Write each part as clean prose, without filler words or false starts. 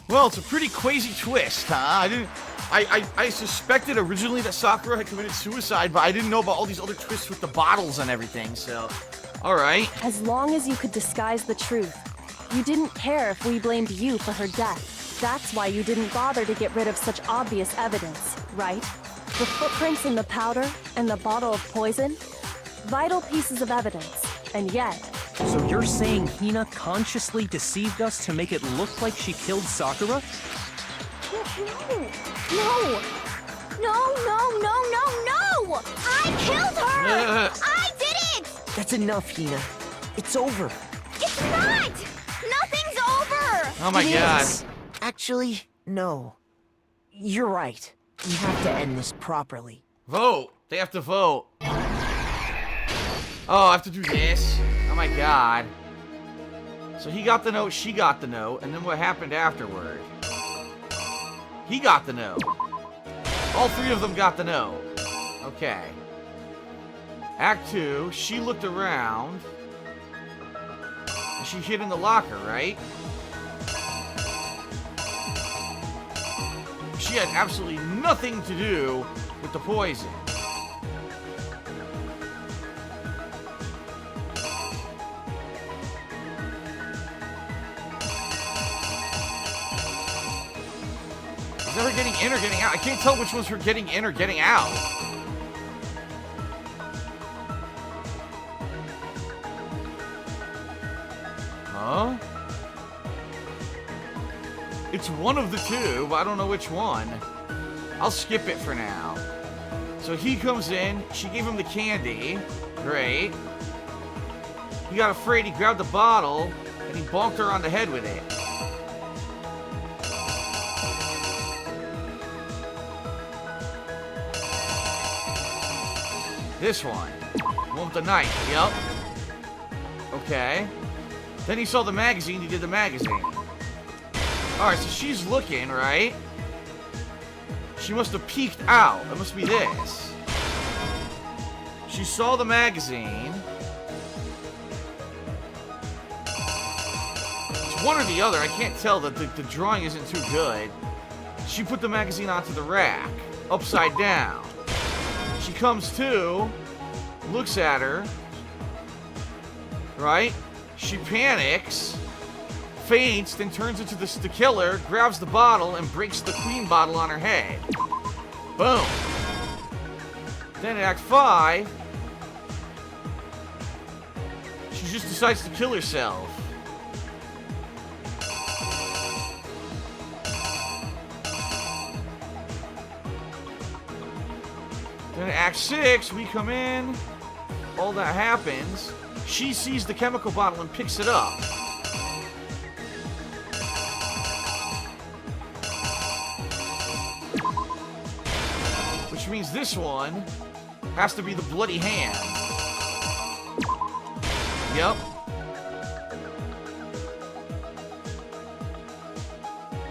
Well, it's a pretty crazy twist, huh? I suspected originally that Sakura had committed suicide, but I didn't know about all these other twists with the bottles and everything, so... Alright. As long as you could disguise the truth, you didn't care if we blamed you for her death. That's why you didn't bother to get rid of such obvious evidence, right? The footprints in the powder and the bottle of poison? Vital pieces of evidence, and yet... So you're saying Hina consciously deceived us to make it look like she killed Sakura? No! I killed her! I did it! That's enough, Hina. It's over. It's not! Nothing's over! Oh my god. Yes. Actually, no. You're right. We have to end this properly. Vote! They have to vote. Oh, I have to do this? Oh my god. So he got the note, she got the note, and then what happened afterward? He got the note. All three of them got the note. Okay. Act 2, she looked around. And she hid in the locker, right? She had absolutely nothing to do with the poison. Is that her getting in or getting out? I can't tell which one's her getting in or getting out. Huh? It's one of the two, but I don't know which one. I'll skip it for now. So he comes in, she gave him the candy. Great. He got afraid, he grabbed the bottle, and he bonked her on the head with it. This one. One with the knife, yep. Okay. Then he saw the magazine, he did the magazine. Alright, so she's looking, right? She must have peeked out. It must be this. She saw the magazine. It's one or the other. I can't tell. The drawing isn't too good. She put the magazine onto the rack. Upside down. She comes to. Looks at her. Right? She panics. Faints, then turns into the killer, grabs the bottle, and breaks the queen bottle on her head. Boom. Then in Act 5, she just decides to kill herself. Then in Act 6, we come in, all that happens, she sees the chemical bottle and picks it up. Which means this one has to be the bloody hand. Yep.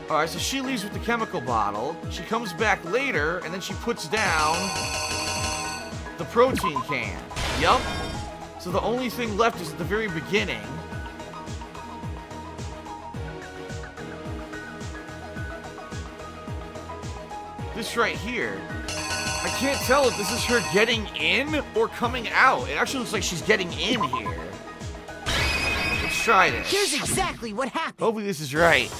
Alright, so she leaves with the chemical bottle. She comes back later, and then she puts down the protein can. Yep. So the only thing left is at the very beginning. This right here. I can't tell if this is her getting in or coming out. It actually looks like she's getting in here. Let's try this. Here's exactly what happened. Hopefully this is right.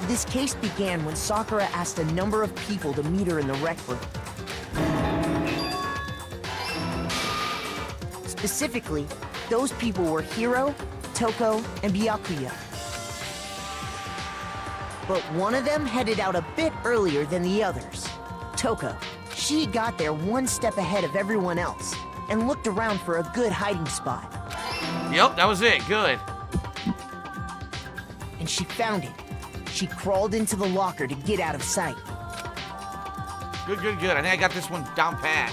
This case began when Sakura asked a number of people to meet her in the rec room. Specifically, those people were Hiro, Toko, and Byakuya. But one of them headed out a bit earlier than the others. Toko. She got there one step ahead of everyone else and looked around for a good hiding spot. Yep, that was it. Good. And she found it. She crawled into the locker to get out of sight. Good, good, good. I think I got this one down pat.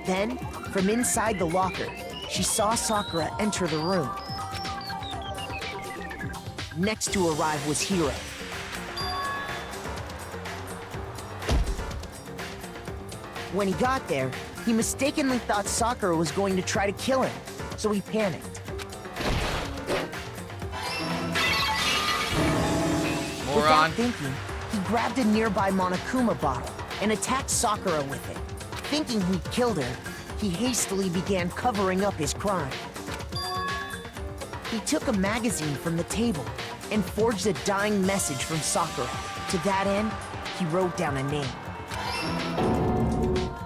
Then, from inside the locker, she saw Sakura enter the room. Next to arrive was Hiro. When he got there, he mistakenly thought Sakura was going to try to kill him, so he panicked. moron. Without thinking, he grabbed a nearby Monokuma bottle and attacked Sakura with it. Thinking he'd killed her, he hastily began covering up his crime. He took a magazine from the table and forged a dying message from Sakura. To that end, he wrote down a name.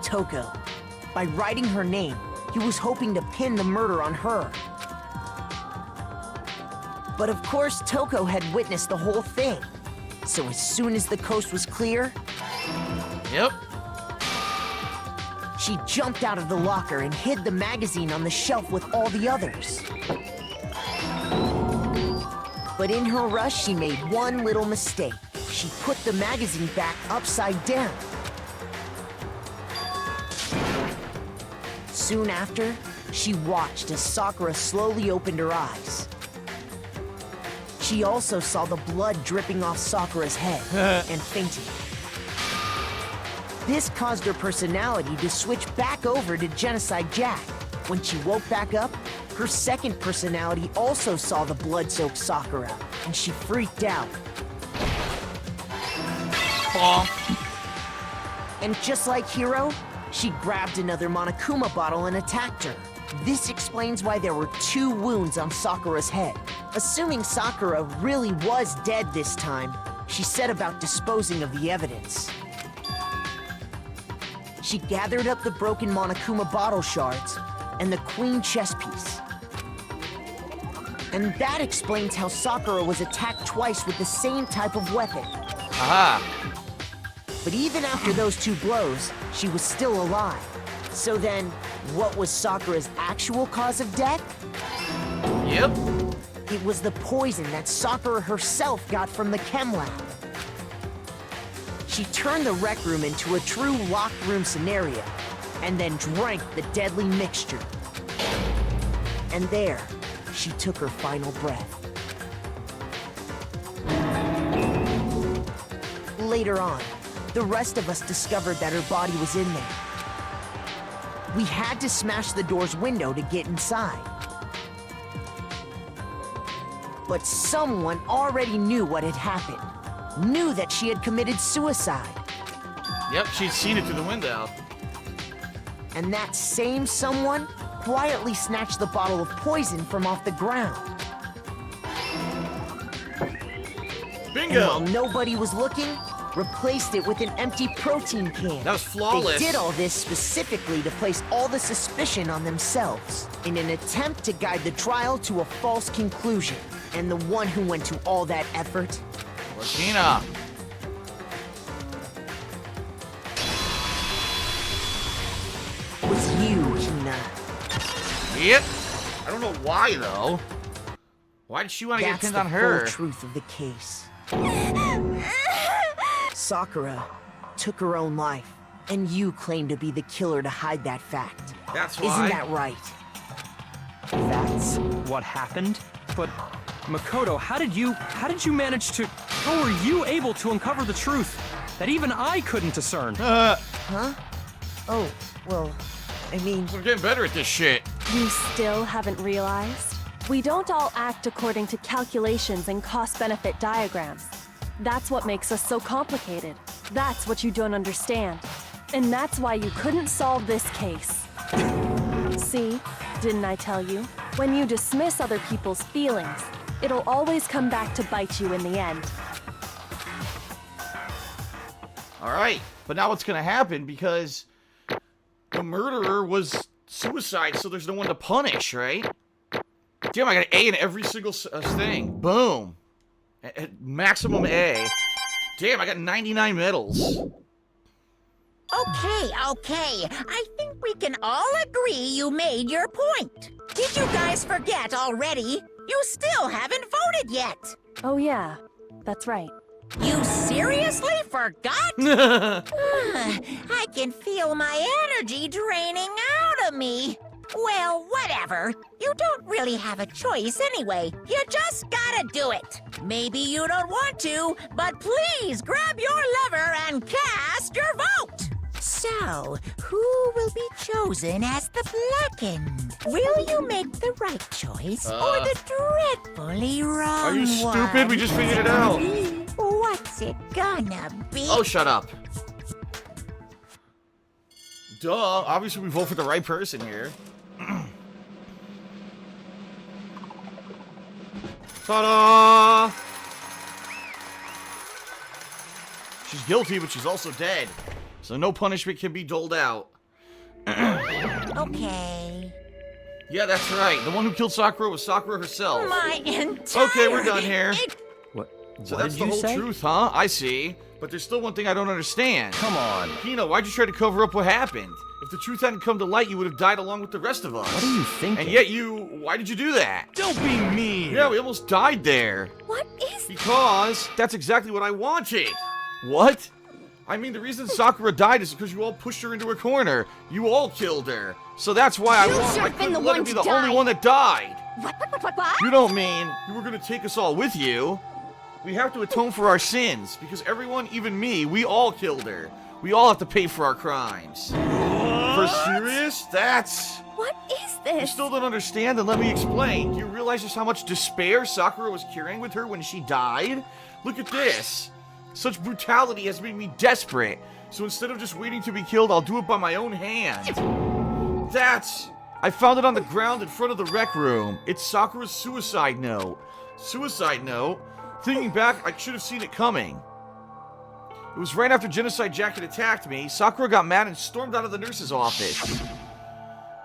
Toko. By writing her name, he was hoping to pin the murder on her. But of course, Toko had witnessed the whole thing. So as soon as the coast was clear, Yep. she jumped out of the locker and hid the magazine on the shelf with all the others. But in her rush, she made one little mistake. She put the magazine back upside down. Soon after, she watched as Sakura slowly opened her eyes. She also saw the blood dripping off Sakura's head and fainted. This caused her personality to switch back over to Genocide Jack. When she woke back up, her second personality also saw the blood-soaked Sakura, and she freaked out. Bonk. And just like Hiro, she grabbed another Monokuma bottle and attacked her. This explains why there were 2 wounds on Sakura's head. Assuming Sakura really was dead this time, she set about disposing of the evidence. She gathered up the broken Monokuma bottle shards and the queen chess piece. And that explains how Sakura was attacked twice with the same type of weapon. Aha. But even after those 2 blows, she was still alive. So then, what was Sakura's actual cause of death? Yep. It was the poison that Sakura herself got from the chem lab. She turned the rec room into a true locked room scenario, and then drank the deadly mixture. And there, she took her final breath. Later on, the rest of us discovered that her body was in there. We had to smash the door's window to get inside. But someone already knew what had happened. Knew that she had committed suicide. Yep, she'd seen it through the window. And that same someone quietly snatched the bottle of poison from off the ground. Bingo! And while nobody was looking, replaced it with an empty protein can. That was flawless. They did all this specifically to place all the suspicion on themselves, in an attempt to guide the trial to a false conclusion. And the one who went to all that effort... Regina. was you, Hina. Yep. I don't know why, though. Why did she want to get That's pinned the on her? full truth of the case. Sakura took her own life, and you claim to be the killer to hide that fact. That's why. Isn't that right? That's what happened? But Makoto, how did you manage to... How were you able to uncover the truth that even I couldn't discern? Huh? Oh, well, I mean... We're getting better at this shit. You still haven't realized? We don't all act according to calculations and cost-benefit diagrams. That's what makes us so complicated. That's what you don't understand. And that's why you couldn't solve this case. See? Didn't I tell you? When you dismiss other people's feelings, it'll always come back to bite you in the end. Alright, but now what's gonna happen because the murderer was suicide, so there's no one to punish, right? Damn, I got an A in every single thing. Boom. Maximum A. Damn, I got 99 medals. Okay. I think we can all agree you made your point. Did you guys forget already? You still haven't voted yet. Oh yeah, that's right. You seriously forgot? I can feel my energy draining out of me. Well, whatever. You don't really have a choice anyway. You just gotta do it. Maybe you don't want to, but please grab your lever and cast your vote. So, who will be chosen as the blackened? Will you make the right choice or the dreadfully wrong Are you one? stupid? We just figured it out. Why What's it gonna be? Oh, shut up. Duh, obviously we vote for the right person here. Ta-da! She's guilty, but she's also dead. So no punishment can be doled out. Okay. Yeah, that's right. The one who killed Sakura was Sakura herself. My entire... Okay, we're done here. What? So what that's did the you whole say? truth, huh? I see. But there's still one thing I don't understand. Come on. Hina, why'd you try to cover up what happened? If the truth hadn't come to light, you would have died along with the rest of us. What are you thinking? And yet why did you do that? Don't be mean. Yeah, we almost died there. What is... Because that's exactly what I wanted. What? I mean, the reason Sakura died is because you all pushed her into a corner. You all killed her. So that's why I couldn't let her be the only one that died. What? You don't mean you were going to take us all with you. We have to atone for our sins, because everyone, even me, we all killed her. We all have to pay for our crimes. For serious? That's... What is You this? still don't understand? Then let me explain. Do you realize just how much despair Sakura was carrying with her when she died? Look at this. Such brutality has made me desperate. So instead of just waiting to be killed, I'll do it by my own hand. That's... I found it on the ground in front of the rec room. It's Sakura's suicide note. Suicide note? Thinking back, I should have seen it coming. It was right after Genocide Jacket attacked me. Sakura got mad and stormed out of the nurse's office.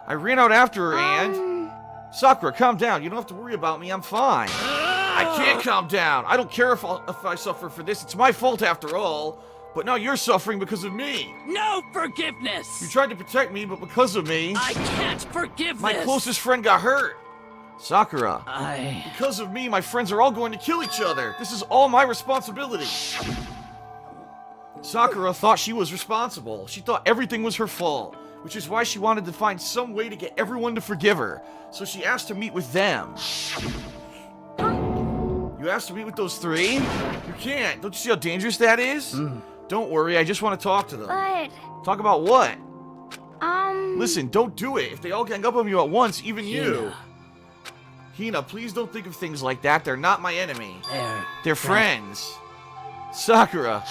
I ran out after her and... Sakura, calm down. You don't have to worry about me. I'm fine. I can't calm down. I don't care if I suffer for this. It's my fault after all. But now you're suffering because of me. No forgiveness! You tried to protect me, but because of me... I can't forgive my this! closest friend got hurt. Sakura. I... Because of me, my friends are all going to kill each other. This is all my responsibility. Sakura thought she was responsible. She thought everything was her fault, which is why she wanted to find some way to get everyone to forgive her. So she asked to meet with them. You asked to meet with those three? You can't. Don't you see how dangerous that is? Don't worry, I just want to talk to them. But... Talk about what? Listen, don't do it. If they all gang up on you at once, even you. Hina, please don't think of things like that. They're not my enemy. They're friends. Sakura.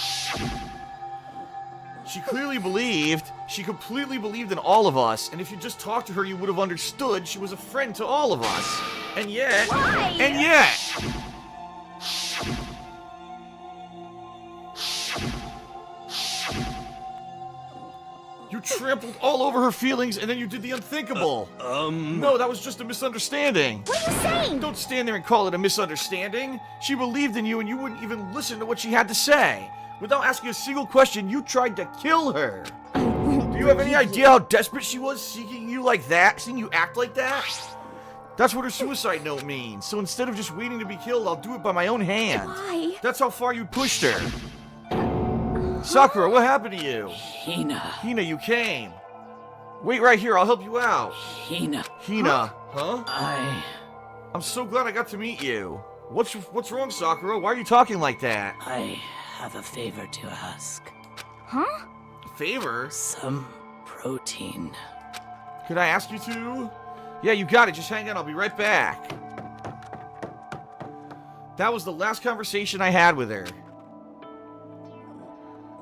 She completely believed in all of us, and if you just talked to her, you would have understood she was a friend to all of us. And yet... Why? And yet... You trampled all over her feelings, and then you did the unthinkable. No, that was just a misunderstanding. What are you saying? Don't stand there and call it a misunderstanding. She believed in you, and you wouldn't even listen to what she had to say. Without asking a single question, you tried to kill her. Do you have any idea how desperate she was seeing you like that? Seeing you act like that? That's what her suicide note means. So instead of just waiting to be killed, I'll do it by my own hand. Why? That's how far you pushed her. Sakura, what happened to you? Hina. Hina, you came. Wait right here, I'll help you out. Hina. Hina, huh? I'm so glad I got to meet you. What's wrong, Sakura? Why are you talking like that? I have a favor to ask. Huh? A favor? Some protein. Could I ask you to? Yeah, you got it. Just hang on. I'll be right back. That was the last conversation I had with her.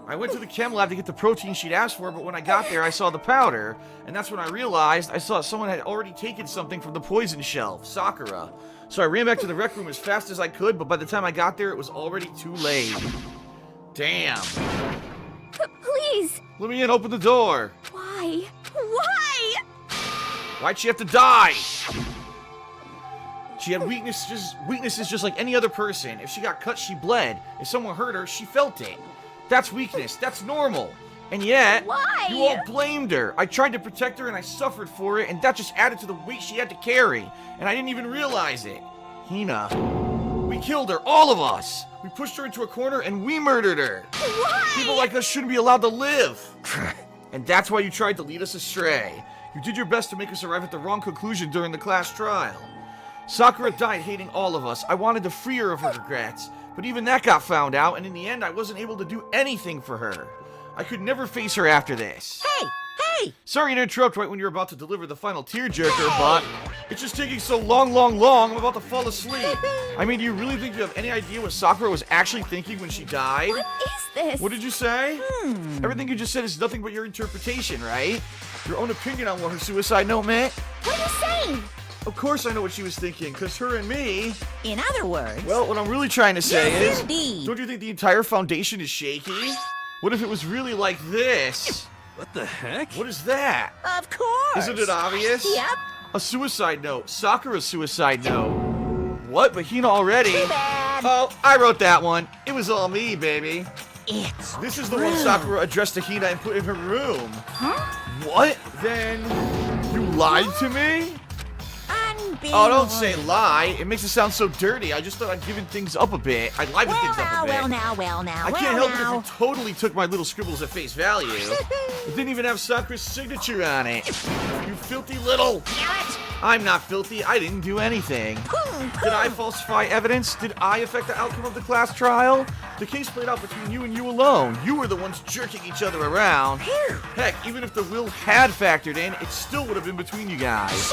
I went to the chem lab to get the protein she'd asked for, but when I got there, I saw the powder, and that's when I realized I saw someone had already taken something from the poison shelf, Sakura. So I ran back to the rec room as fast as I could, but by the time I got there, it was already too late. Damn. Please. Let me in. Open the door. Why? Why? Why'd she have to die? She had weaknesses just like any other person. If she got cut, she bled. If someone hurt her, she felt it. That's weakness. That's normal. And yet, Why? you all blamed her. I tried to protect her and I suffered for it, and that just added to the weight she had to carry. And I didn't even realize it. Hina, we killed her, all of us. We pushed her into a corner and we murdered her. Why? People like us shouldn't be allowed to live. And that's why you tried to lead us astray. You did your best to make us arrive at the wrong conclusion during the class trial. Sakura died hating all of us. I wanted to free her of her regrets, but even that got found out, and in the end, I wasn't able to do anything for her. I could never face her after this. Hey! Sorry to interrupt right when you're about to deliver the final tearjerker, but It's just taking so long, I'm about to fall asleep. I mean, do you really think you have any idea what Sakura was actually thinking when she died? What is this? What did you say? Everything you just said is nothing but your interpretation, right? Your own opinion on what her suicide note meant? What are you saying? Of course I know what she was thinking, because her and me... In other words... Well, what I'm really trying to say Yes, is... indeed. Don't you think the entire foundation is shaky? What if it was really like this? What the heck? What is that? Of course. Isn't it obvious? Yep. A suicide note. Sakura's suicide note. What? But Hina already? Too bad. Oh, I wrote that one. It was all me, baby. It's This is the one Sakura addressed to Hina and put in her room. Huh? What? Then you lied to me? unbelievable. Oh, don't say lie. It makes it sound so dirty. I just thought I'd given things up a bit. I'd liven things up a bit. Well now. I can't help it if you totally took my little scribbles at face value. It didn't even have Sakura's signature on it. You filthy little... I'm not filthy. I didn't do anything. Did I falsify evidence? Did I affect the outcome of the class trial? The case played out between you and you alone. You were the ones jerking each other around. Heck, even if the will had factored in, it still would have been between you guys.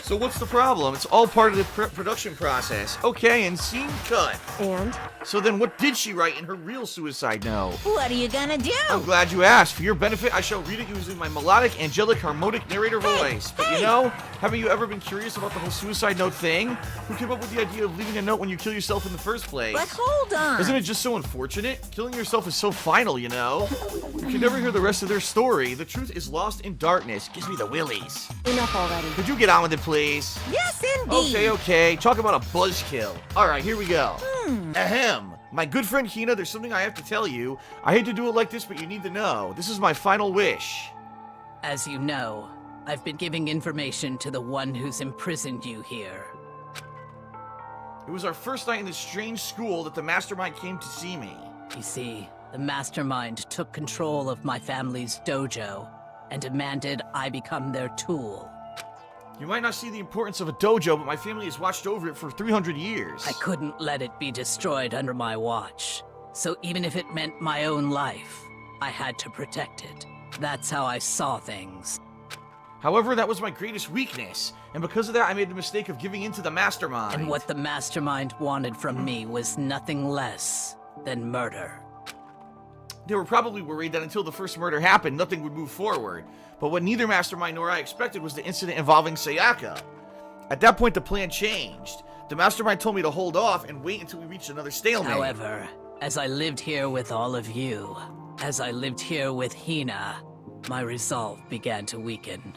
So what's the problem? It's all part of the production process. Okay, and scene cut. And? So then what did she write in her real suicide note? What are you gonna do? I'm glad you asked. For your benefit, I shall read it using my melodic, angelic, harmonic narrator voice. But you know, haven't you ever been curious about the whole suicide note thing? Who came up with the idea of leaving a note when you kill yourself in the first place? But hold on. Isn't it just so unfortunate? Killing yourself is so final, you know? You can never hear the rest of their story. The truth is lost in darkness. Gives me the willies. Enough already. Could you get on with it, please? Yes, indeed. Okay. Talk about a buzzkill. Alright, here we go. Ahem. My good friend Hina, there's something I have to tell you. I hate to do it like this, but you need to know. This is my final wish. As you know, I've been giving information to the one who's imprisoned you here. It was our first night in this strange school that the mastermind came to see me. You see, the mastermind took control of my family's dojo and demanded I become their tool. You might not see the importance of a dojo, but my family has watched over it for 300 years. I couldn't let it be destroyed under my watch. So even if it meant my own life, I had to protect it. That's how I saw things. However, that was my greatest weakness, and because of that, I made the mistake of giving in to the mastermind. And what the mastermind wanted from me was nothing less than murder. They were probably worried that until the first murder happened, nothing would move forward. But what neither mastermind nor I expected was the incident involving Sayaka. At that point, the plan changed. The mastermind told me to hold off and wait until we reached another stalemate. However, as I lived here with all of you, as I lived here with Hina, my resolve began to weaken.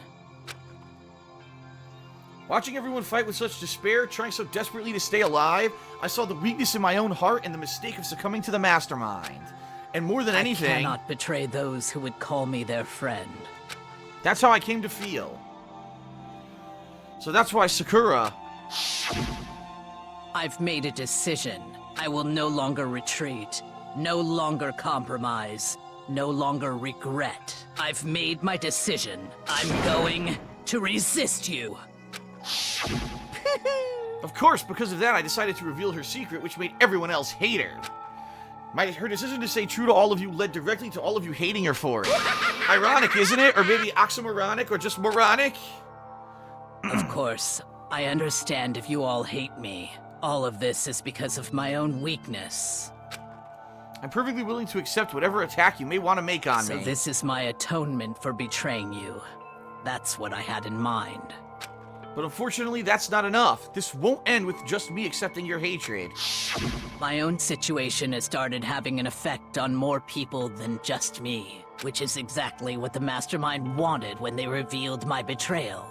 Watching everyone fight with such despair, trying so desperately to stay alive, I saw the weakness in my own heart and the mistake of succumbing to the mastermind. And more than anything, I cannot betray those who would call me their friend. That's how I came to feel. So that's why Sakura... I've made a decision. I will no longer retreat, no longer compromise, no longer regret. I've made my decision. I'm going to resist you. Of course, because of that, I decided to reveal her secret, which made everyone else hate her. Her decision to stay true to all of you led directly to all of you hating her for it. Ironic, isn't it? Or maybe oxymoronic, or just moronic? Of course, I understand if you all hate me. All of this is because of my own weakness. I'm perfectly willing to accept whatever attack you may want to make on So me. this is my atonement for betraying you. That's what I had in mind. But unfortunately, that's not enough. This won't end with just me accepting your hatred. My own situation has started having an effect on more people than just me, which is exactly what the mastermind wanted when they revealed my betrayal.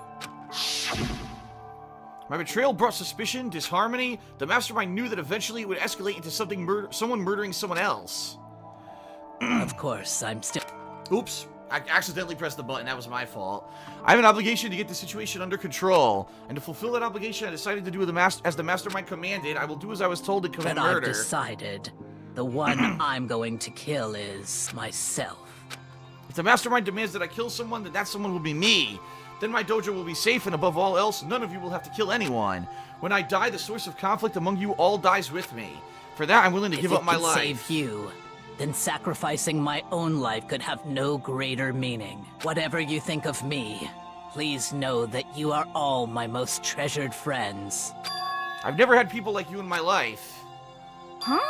My betrayal brought suspicion, disharmony. The mastermind knew that eventually it would escalate into someone murdering someone else. Of course, I'm still... Oops. I accidentally pressed the button. That was my fault. I have an obligation to get the situation under control. And to fulfill that obligation, I decided to do as the mastermind commanded. I will do as I was told to commit But I've murder. decided the one I'm going to kill is myself. If the mastermind demands that I kill someone, then that someone will be me. Then my dojo will be safe, and above all else, none of you will have to kill anyone. When I die, the source of conflict among you all dies with me. For that, I'm willing to give up my life. If it could save you, then sacrificing my own life could have no greater meaning. Whatever you think of me, Please know that you are all my most treasured friends. I've never had people like you in my life. Huh?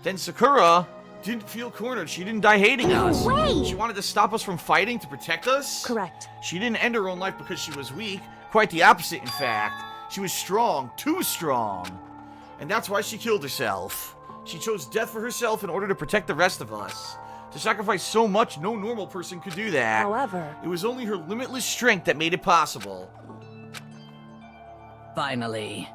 Then Sakura didn't feel cornered. She didn't die hating us. way! She wanted to stop us from fighting to protect us? Correct. She didn't end her own life because she was weak. Quite the opposite, in fact. She was strong, too strong. And that's why she killed herself. She chose death for herself in order to protect the rest of us. To sacrifice so much, no normal person could do that. However, It was only her limitless strength that made it possible. Finally,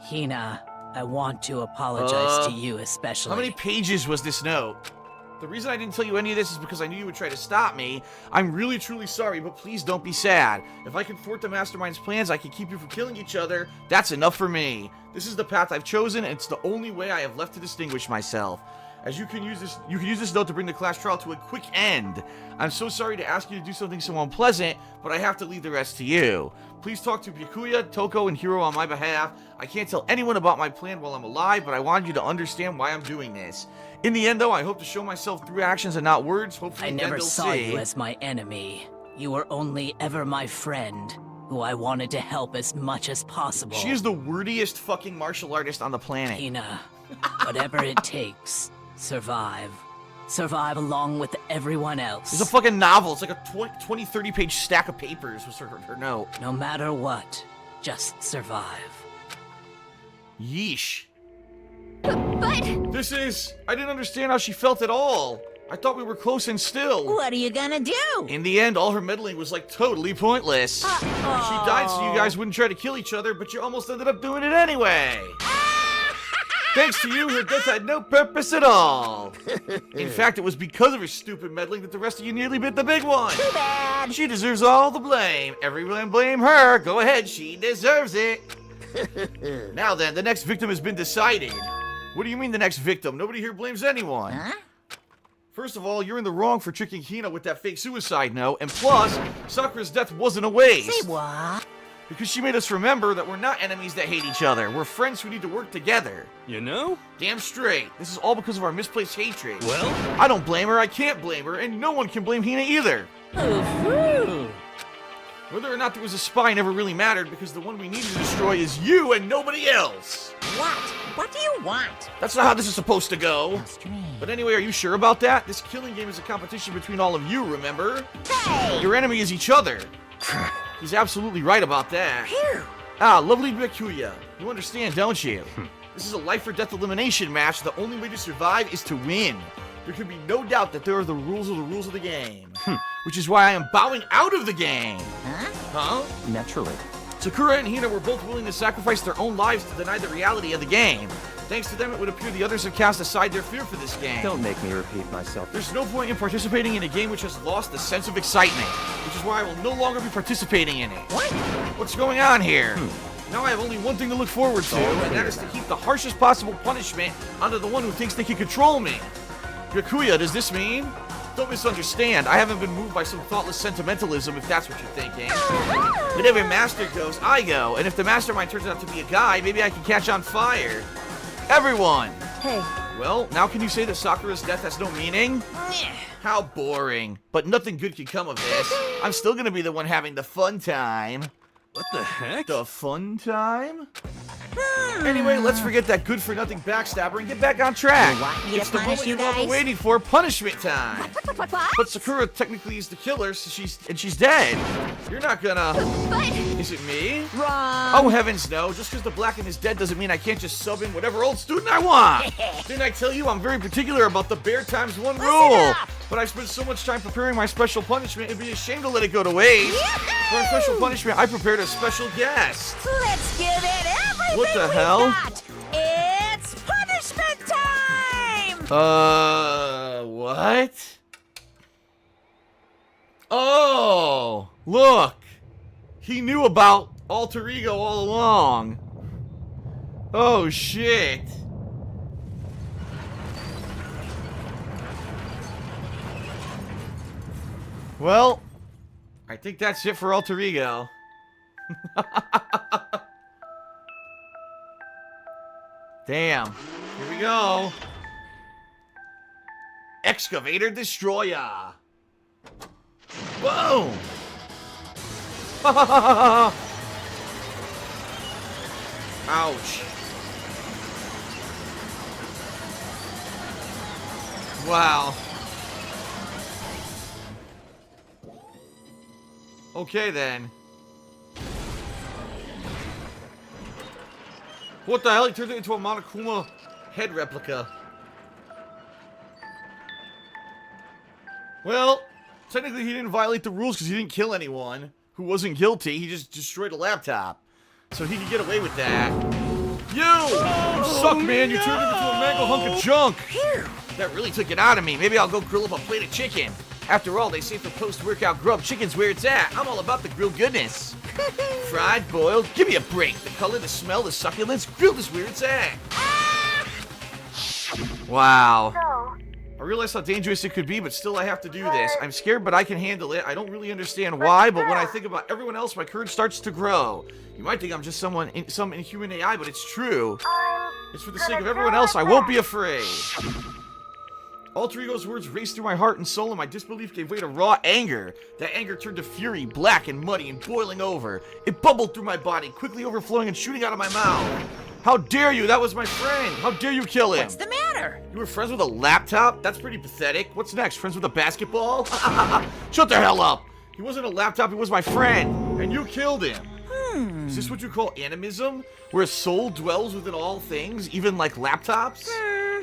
Hina, I want to apologize to you especially. How many pages was this note? The reason I didn't tell you any of this is because I knew you would try to stop me. I'm really, truly sorry, but please don't be sad. If I can thwart the Mastermind's plans, I can keep you from killing each other. That's enough for me. This is the path I've chosen, and it's the only way I have left to distinguish myself. As you can use this note to bring the class trial to a quick end. I'm so sorry to ask you to do something so unpleasant, but I have to leave the rest to you. Please talk to Byakuya, Toko, and Hiro on my behalf. I can't tell anyone about my plan while I'm alive, but I wanted you to understand why I'm doing this. In the end, though, I hope to show myself through actions and not words. Hopefully, I then never they'll saw see. you as my enemy. You were only ever my friend, who I wanted to help as much as possible. She is the wordiest fucking martial artist on the planet. Hina, whatever it takes, survive. Survive along with everyone else. It's a fucking novel. It's like a 20, 30-page stack of papers was her note. No matter what, just survive. Yeesh. but I didn't understand how she felt at all. I thought we were close and still. What are you gonna do? In the end, all her meddling was like totally pointless. She died so you guys wouldn't try to kill each other, but you almost ended up doing it anyway. Thanks to you, her death had no purpose at all. In fact, it was because of her stupid meddling that the rest of you nearly bit the big one. Too bad. She deserves all the blame. Everyone blame her. Go ahead, she deserves it. Now then, the next victim has been decided. What do you mean the next victim? Nobody here blames anyone. Huh? First of all, you're in the wrong for tricking Hina with that fake suicide note, and plus, Sakura's death wasn't a waste. Say what? Because she made us remember that we're not enemies that hate each other. We're friends who need to work together. You know? Damn straight. This is all because of our misplaced hatred. Well, I don't blame her, I can't blame her, and no one can blame Hina either. Ooh. Whether or not there was a spy never really mattered because the one we needed to destroy is you and nobody else. What? What do you want? That's not how this is supposed to go. Strange. But anyway, are you sure about that? This killing game is a competition between all of you, remember? Hey! Your enemy is each other. He's absolutely right about that. Phew. Ah, lovely Byakuya. You understand, don't you? This is a life or death elimination match. The only way to survive is to win. There can be no doubt that there are the rules of the game. Which is why I am bowing out of the game. Huh? naturally. Sakura and Hina were both willing to sacrifice their own lives to deny the reality of the game. Thanks to them, it would appear the others have cast aside their fear for this game. Don't make me repeat myself. There's no point in participating in a game which has lost the sense of excitement, which is why I will no longer be participating in it. What? What's going on here? Now I have only one thing to look forward to, and that is to heap the harshest possible punishment onto the one who thinks they can control me. Byakuya, does this mean? Don't misunderstand, I haven't been moved by some thoughtless sentimentalism, if that's what you're thinking. Whenever Master goes, I go, and if the Mastermind turns out to be a guy, maybe I can catch on fire. Everyone! hey, Well, now can you say that Sakura's death has no meaning? How boring. But nothing good can come of this. I'm still gonna be the one having the fun time. What the heck? The fun time? Anyway, let's forget that good-for-nothing backstabber and get back on track. You want me to It's the punish moment you you've all been guys? waiting for, punishment time. what? But Sakura technically is the killer, so she's dead. You're not gonna... Is it me? Wrong. Oh, heavens no. Just because the Blackened is dead doesn't mean I can't just sub in whatever old student I want. Didn't I tell you I'm very particular about the bear times one rule? up. But I spent so much time preparing my special punishment, it'd be a shame to let it go to waste. For my special punishment, I prepared a special guest. Let's give it everything What the we've hell? got. It's punishment time! What? Oh, look. He knew about Alter Ego all along. Oh, shit. Well, I think that's it for Alter Ego. Damn. Here we go. Excavator Destroyer. Boom. Ouch. Wow. Okay then. What the hell? He turned it into a Monokuma head replica. Well, technically he didn't violate the rules because he didn't kill anyone who wasn't guilty. He just destroyed a laptop. So he could get away with that. You suck, man. You turned into a mangled hunk of junk. That really took it out of me. Maybe I'll go grill up a plate of chicken. After all, they say for post-workout grub, chicken's where it's at. I'm all about the grilled goodness. Fried, boiled, give me a break. The color, the smell, the succulence, grilled is where it's at. Wow. I realize how dangerous it could be, but still I have to do this. I'm scared, but I can handle it. I don't really understand why, but when I think about everyone else, my courage starts to grow. You might think I'm just some inhuman AI, but it's true. It's for the sake of everyone else, I won't be afraid. Alter Ego's words raced through my heart and soul, and my disbelief gave way to raw anger. That anger turned to fury, black and muddy and boiling over. It bubbled through my body, quickly overflowing and shooting out of my mouth. How dare you? That was my friend. How dare you kill him? What's the matter? You were friends with a laptop? That's pretty pathetic. What's next? Friends with a basketball? Shut the hell up. He wasn't a laptop, he was my friend. And you killed him. Is this what you call animism? Where a soul dwells within all things, even like laptops?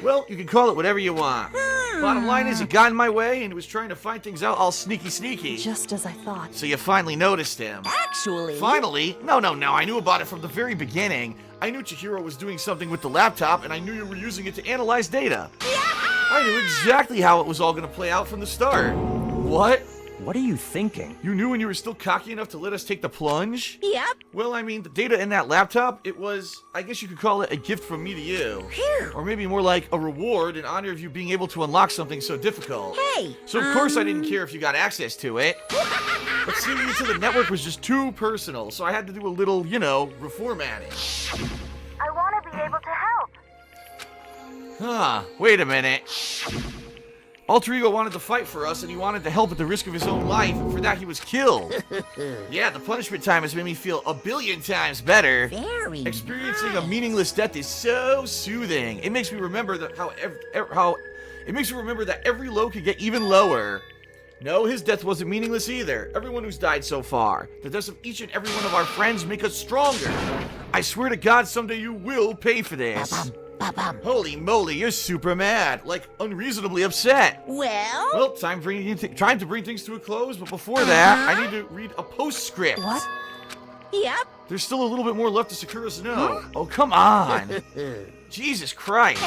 Well, you can call it whatever you want. Bottom line is, he got in my way and he was trying to find things out all sneaky. Just as I thought. So you finally noticed him. Actually... Finally? No. I knew about it from the very beginning. I knew Chihiro was doing something with the laptop, and I knew you were using it to analyze data. I knew exactly how it was all going to play out from the start. What? What are you thinking? You knew when you were still cocky enough to let us take the plunge? Yep. Well, I mean, the data in that laptop, it was, I guess you could call it a gift from me to you. Or maybe more like a reward in honor of you being able to unlock something so difficult. Hey! So of course I didn't care if you got access to it. But seeing you to the network was just too personal, so I had to do a little, reformatting. I want to be able to help. Wait a minute. Alter Ego wanted to fight for us, and he wanted to help at the risk of his own life, and for that he was killed. Yeah, the punishment time has made me feel a billion times better. Very Experiencing a meaningless death is so soothing. It makes me remember that that every low could get even lower. No, his death wasn't meaningless either. Everyone who's died so far. The deaths of each and every one of our friends make us stronger. I swear to God, someday you will pay for this. Holy moly, you're super mad. Like, unreasonably upset. Well, time to bring things to a close, but before that, I need to read a postscript. What? Yep. There's still a little bit more left to Sakura's note. Oh, come on. Jesus Christ.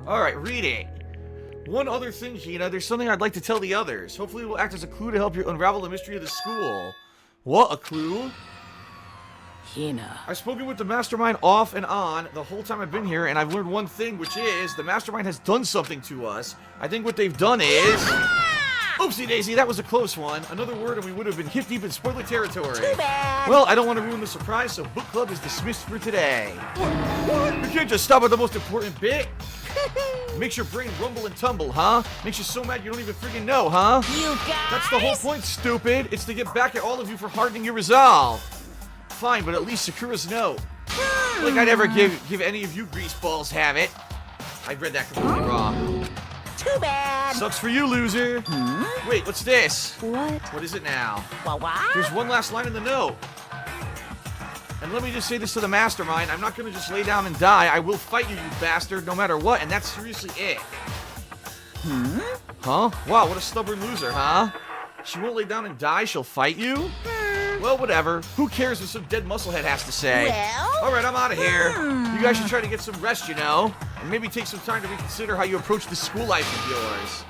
Alright, read it. One other thing, Hina, there's something I'd like to tell the others. Hopefully it will act as a clue to help you unravel the mystery of the school. What, a clue? Hina. I've spoken with the Mastermind off and on the whole time I've been here, and I've learned one thing, which is the Mastermind has done something to us. I think what they've done is... Oopsie daisy, that was a close one. Another word and we would have been hip deep in spoiler territory. Too bad. Well, I don't want to ruin the surprise, so book club is dismissed for today. You can't just stop at the most important bit. Makes your brain rumble and tumble, huh? Makes you so mad you don't even freaking know, huh? You guys. That's the whole point, stupid. It's to get back at all of you for hardening your resolve. Fine, but at least Sakura's note. Like I'd ever give any of you greaseballs have it. I read that completely wrong. Too bad. Sucks for you, loser. Wait, what's this? What? What is it now? What? There's one last line in the note. And let me just say this to the Mastermind. I'm not going to just lay down and die. I will fight you, you bastard, no matter what. And that's seriously it. Huh? Wow, what a stubborn loser, huh? She won't lay down and die. She'll fight you? Well, whatever. Who cares what some dead musclehead has to say? Well? Alright, I'm out of here. You guys should try to get some rest, And maybe take some time to reconsider how you approach this school life of yours.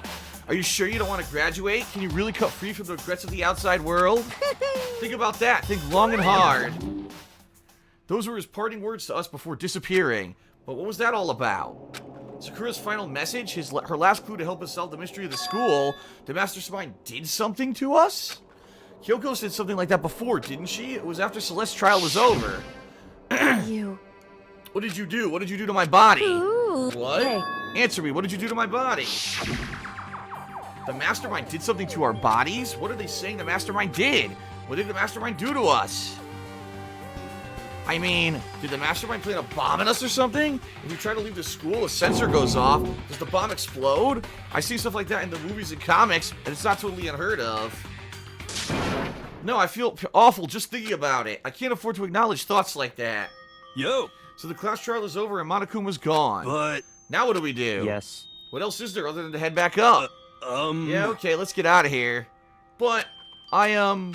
Are you sure you don't want to graduate? Can you really cut free from the regrets of the outside world? Think about that. Think long and hard. Those were his parting words to us before disappearing. But what was that all about? Sakura's final message? Her last clue to help us solve the mystery of the school? The Mastermind did something to us? Kyoko said something like that before, didn't she? It was after Celeste's trial was over. You. What did you do? What did you do to my body? Ooh. What? Hey. Answer me. What did you do to my body? The Mastermind did something to our bodies? What are they saying the Mastermind did? What did the mastermind do to us? I mean, did the mastermind plan a bomb on us or something? If we try to leave the school, a sensor goes off. Does the bomb explode? I see stuff like that in the movies and comics, and it's not totally unheard of. No, I feel awful just thinking about it. I can't afford to acknowledge thoughts like that. Yo. So the class trial is over and Monokuma's gone. But... Now what do we do? Yes. What else is there other than to head back up? Yeah, okay, let's get out of here. But, Hina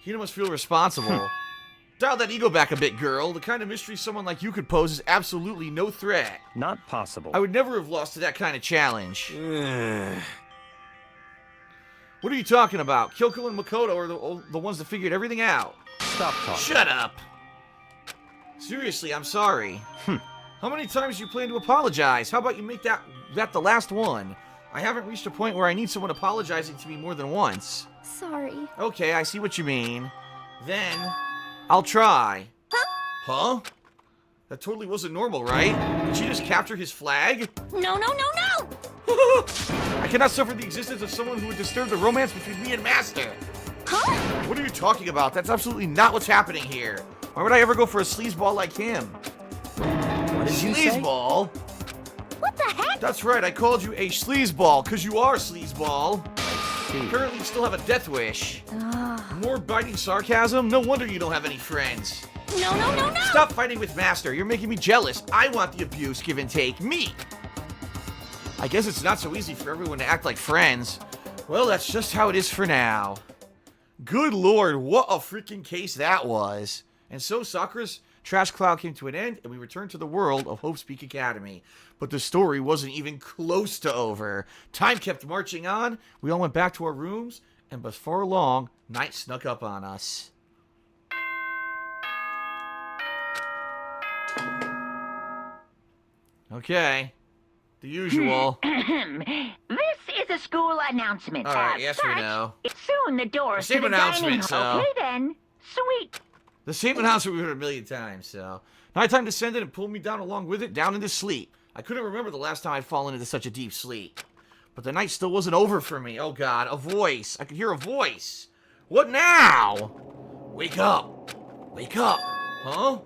must feel responsible. Dial that ego back a bit, girl. The kind of mystery someone like you could pose is absolutely no threat. Not possible. I would never have lost to that kind of challenge. What are you talking about? Kyoko and Makoto are the ones that figured everything out. Stop talking. Shut up! Seriously, I'm sorry. How many times do you plan to apologize? How about you make that the last one? I haven't reached a point where I need someone apologizing to me more than once. Sorry. Okay, I see what you mean. Then, I'll try. Huh? That totally wasn't normal, right? Did she just capture his flag? No, no, no, no! I cannot suffer the existence of someone who would disturb the romance between me and Master. Huh? What are you talking about? That's absolutely not what's happening here. Why would I ever go for a sleazeball like him? What did you say? Sleazeball? What the heck? That's right, I called you a sleazeball, because you are a sleazeball. Apparently you still have a death wish. More biting sarcasm? No wonder you don't have any friends. No, no, no, no! Stop fighting with Master. You're making me jealous. I want the abuse, give and take. Me! I guess it's not so easy for everyone to act like friends. Well, that's just how it is for now. Good lord, what a freaking case that was. And so Sakura's trash cloud came to an end, and we returned to the world of Hope's Peak Academy. But the story wasn't even close to over. Time kept marching on, we all went back to our rooms, and before long, night snuck up on us. Okay. The usual. This is a school announcement. All right, As yes, such, we know. It's soon the doors The same to the dining announcement, so- Okay then. Sweet. The same announcement we heard a million times, so. Nighttime descended and pulled me down along with it, down into sleep. I couldn't remember the last time I'd fallen into such a deep sleep. But the night still wasn't over for me. Oh god, a voice. I could hear a voice. What now? Wake up. Wake up. Huh?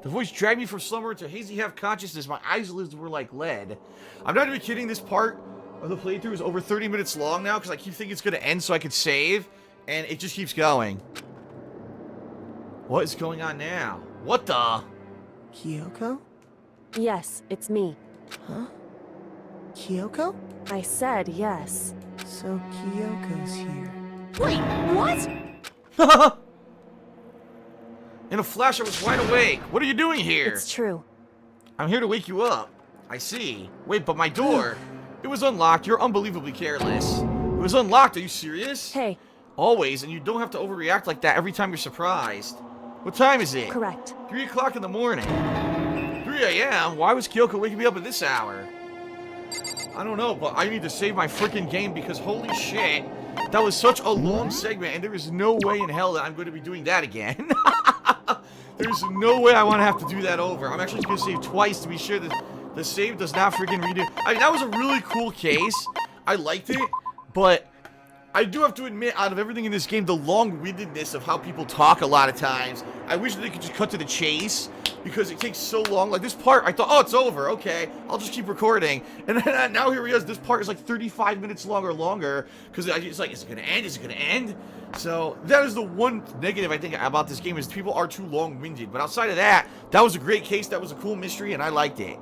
The voice dragged me from slumber into hazy half-consciousness. My eyelids were like lead. I'm not even kidding, this part of the playthrough is over 30 minutes long now, because I keep thinking it's going to end so I could save, and it just keeps going. What is going on now? What the? Kyoko? Yes, it's me. Huh? Kyoko? I said yes. So Kyoko's here. Wait, what? In a flash, I was wide awake. What are you doing here? It's true. I'm here to wake you up. I see. Wait, but my door. It was unlocked. You're unbelievably careless. It was unlocked. Are you serious? Hey, Always, and you don't have to overreact like that every time you're surprised. What time is it? correct. 3 o'clock in the morning. 3 a.m.? Why was Kyoko waking me up at this hour? I don't know, but I need to save my freaking game because holy shit, that was such a long segment, and there is no way in hell that I'm going to be doing that again. There's no way I want to have to do that over. I'm actually going to save twice to be sure that the save does not freaking redo. I mean, that was a really cool case. I liked it, but I do have to admit, out of everything in this game, the long-windedness of how people talk a lot of times, I wish that they could just cut to the chase, because it takes so long. Like, this part, I thought, oh, it's over, okay, I'll just keep recording. And then now here he is, this part is like 35 minutes long or longer, because it's like, is it gonna end? Is it gonna end? So, that is the one negative I think about this game, is people are too long-winded. But outside of that, that was a great case, that was a cool mystery, and I liked it.